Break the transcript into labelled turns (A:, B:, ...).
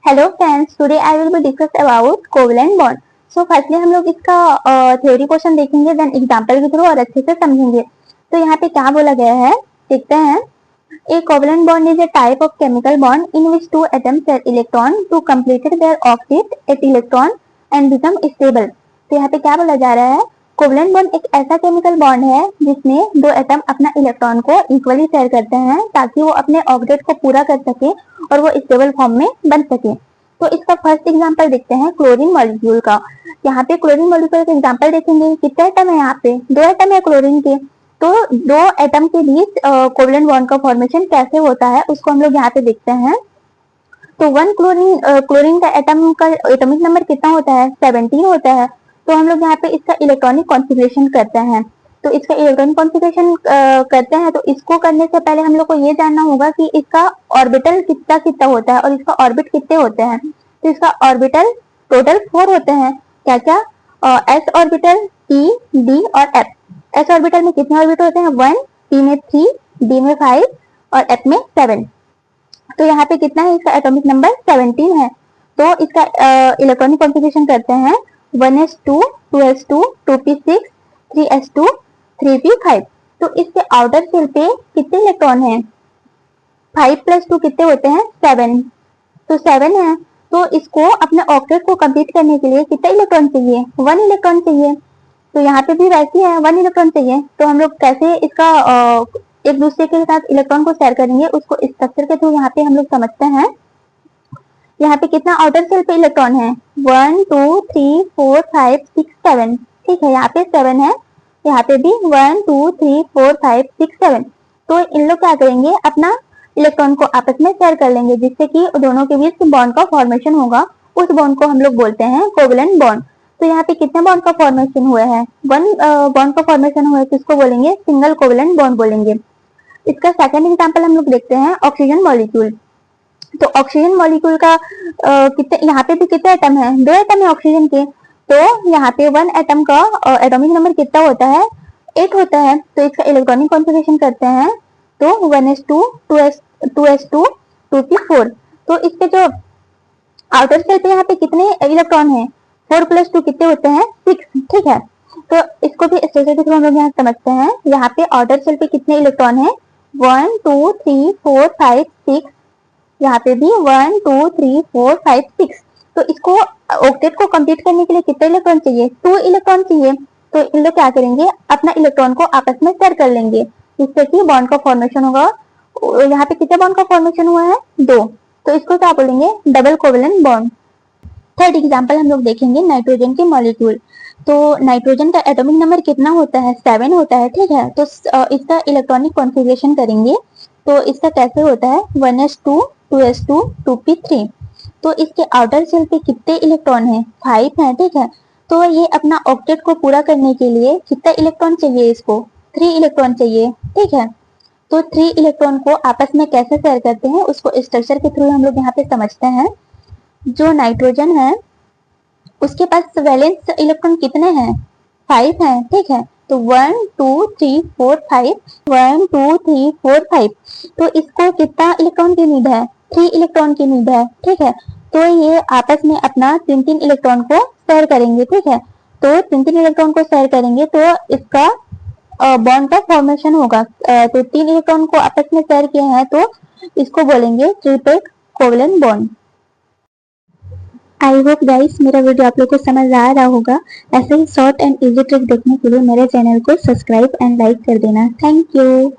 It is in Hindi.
A: Hello friends, today I will be discuss about covalent bond. So firstly हम लोग इसका थ्योरी क्वेश्चन देखेंगे, देन एग्जांपल के थ्रू और अच्छे से समझेंगे। तो यहाँ पे क्या बोला गया है देखते हैं। ए covalent bond is a type of chemical bond in which two atoms share electron to completed their octet at electron and become stable। तो यहाँ पे क्या बोला जा रहा है, कोवेलेंट बॉन्ड एक ऐसा केमिकल बॉन्ड है जिसमें दो एटम अपना इलेक्ट्रॉन को इक्वली शेयर करते हैं ताकि वो अपने ऑक्टेट को पूरा कर सके और वो स्टेबल फॉर्म में बन सके। तो इसका फर्स्ट एग्जांपल देखते हैं क्लोरीन मॉलिक्यूल का। यहाँ पे क्लोरीन मॉलिक्यूल का एग्जांपल देखेंगे, कितने एटम है यहाँ पे, दो एटम है क्लोरीन के। तो दो एटम के बीच कोवेलेंट बॉन्ड का फॉर्मेशन कैसे होता है उसको हम लोग यहाँ पे देखते हैं। तो वन क्लोरीन का एटम का एटॉमिक नंबर कितना होता है, 17 होता है। तो हम लोग यहाँ पे इसका इलेक्ट्रॉनिक कॉन्फ़िगरेशन करते हैं। तो इसका इलेक्ट्रॉनिक कॉन्फ़िगरेशन करते हैं, तो इसको करने से पहले हम लोग को ये जानना होगा कि इसका ऑर्बिटल कितना कितना होता है और इसका ऑर्बिट कितने होते हैं। तो इसका ऑर्बिटल टोटल 4 होते हैं। क्या क्या, एस ऑर्बिटल, टी, डी और एफ। एस ऑर्बिटल में कितने ऑर्बिट होते हैं, 1, टी में 3, डी में 5 और एफ में 7। तो यहाँ पे कितना है, इसका एटॉमिक नंबर 17 है। तो इसका इलेक्ट्रॉनिक कॉन्फ़िगरेशन करते हैं 1s2, 2s2, 2p6, 3s2, 3p5। तो इसके आउटर शेल पे कितने इलेक्ट्रॉन हैं, 5 + 2 कितने होते हैं, 7। तो 7 है। तो इसको अपने ऑक्टेट को कंप्लीट करने के लिए कितने इलेक्ट्रॉन चाहिए, 1 इलेक्ट्रॉन चाहिए। तो यहाँ पे भी वैसे है, 1 इलेक्ट्रॉन चाहिए। तो हम लोग कैसे इसका एक दूसरे के साथ इलेक्ट्रॉन को शेयर करेंगे उसको स्ट्रक्चर के थ्रू यहाँ पे हम लोग समझते हैं। यहाँ पे कितना आउटर शेल पे इलेक्ट्रॉन है, 1, 2, 3, 4, 5, 6, 7। ठीक है, यहाँ पे 7 है, यहाँ पे भी 1, 2, 3, 4, 5, 6, 7। तो इन लोग क्या करेंगे, अपना इलेक्ट्रॉन को आपस में शेयर कर लेंगे जिससे कि दोनों के बीच बॉन्ड का फॉर्मेशन होगा। उस बॉन्ड को हम लोग बोलते हैं कोवेलेंट बॉन्ड। तो यहाँ पे कितने बॉन्ड का फॉर्मेशन हुआ है, 1 बॉन्ड का फॉर्मेशन हुआ है, तो इसको बोलेंगे सिंगल कोवेलेंट बॉन्ड बोलेंगे। इसका सेकंड एग्जांपल हम लोग देखते हैं ऑक्सीजन मॉलिक्यूल। तो ऑक्सीजन मॉलिक्यूल का कितने, यहाँ पे भी कितने एटम है, 2 एटम है ऑक्सीजन के। तो यहाँ पे 1 एटम का एटॉमिक नंबर कितना होता है, 8 होता है। तो इसका इलेक्ट्रॉनिक कॉन्फ़िगरेशन करते हैं, तो 1s2, 2s2, 2p4। तो इसके जो आउटर शेल पे यहाँ पे कितने इलेक्ट्रॉन है, 4 + 2 कितने होते हैं, 6। ठीक है, तो इसको भी स्ट्रक्चर के थ्रू हम लोग यहाँ समझते हैं। यहाँ पे आउटर शेल पे कितने इलेक्ट्रॉन है, 1, 2, 3, 4, 5, 6। यहाँ पे भी 1, 2, 3, 4, 5, 6। तो इसको ऑक्टेट को कंप्लीट करने के लिए कितने इलेक्ट्रॉन चाहिए, 2 इलेक्ट्रॉन चाहिए। तो इन लोग क्या करेंगे, अपना इलेक्ट्रॉन को आपस में शेयर कर लेंगे जिससे कि बॉन्ड का फॉर्मेशन होगा। यहाँ पे कितने बॉन्ड का फॉर्मेशन हुआ है, 2। तो इसको क्या बोलेंगे, double covalent bond. Third example हम लोग देखेंगे नाइट्रोजन के मॉलिक्यूल। तो नाइट्रोजन का एटॉमिक नंबर कितना होता है, 7 होता है। ठीक है, तो इसका इलेक्ट्रॉनिक कॉन्फ़िगरेशन करेंगे। तो इसका कैसे होता है, 1s2, 2s2, 2p3। तो इसके आउटर शेल पे कितने इलेक्ट्रॉन है, 5 है। ठीक है, तो ये अपना ऑक्टेट को पूरा करने के लिए कितना इलेक्ट्रॉन चाहिए, इसको 3 इलेक्ट्रॉन चाहिए। ठीक है, तो 3 इलेक्ट्रॉन को आपस में कैसे शेयर करते हैं उसको स्ट्रक्चर के थ्रू हम लोग यहाँ पे समझते हैं। जो नाइट्रोजन है उसके पास वैलेंस इलेक्ट्रॉन कितने हैं, 5 हैं। ठीक है, तो 1, 2, 3, 4, 5, 1, 2, 3, 4, 5। तो इसको कितना इलेक्ट्रॉन की नीड है, 3 इलेक्ट्रॉन की नीड है। ठीक है, तो ये आपस में अपना 3 इलेक्ट्रॉन को शेयर करेंगे। ठीक है, तो 3 इलेक्ट्रॉन को शेयर करेंगे तो इसका बॉन्ड का फॉर्मेशन होगा। तो 3 इलेक्ट्रॉन को आपस में शेयर किए हैं तो इसको बोलेंगे triple covalent bond. I hope guys मेरा वीडियो आप लोग को समझ आ रहा होगा। ऐसे ही शॉर्ट एंड इजी ट्रिक देखने के लिए मेरे चैनल को सब्सक्राइब एंड लाइक कर देना। Thank you.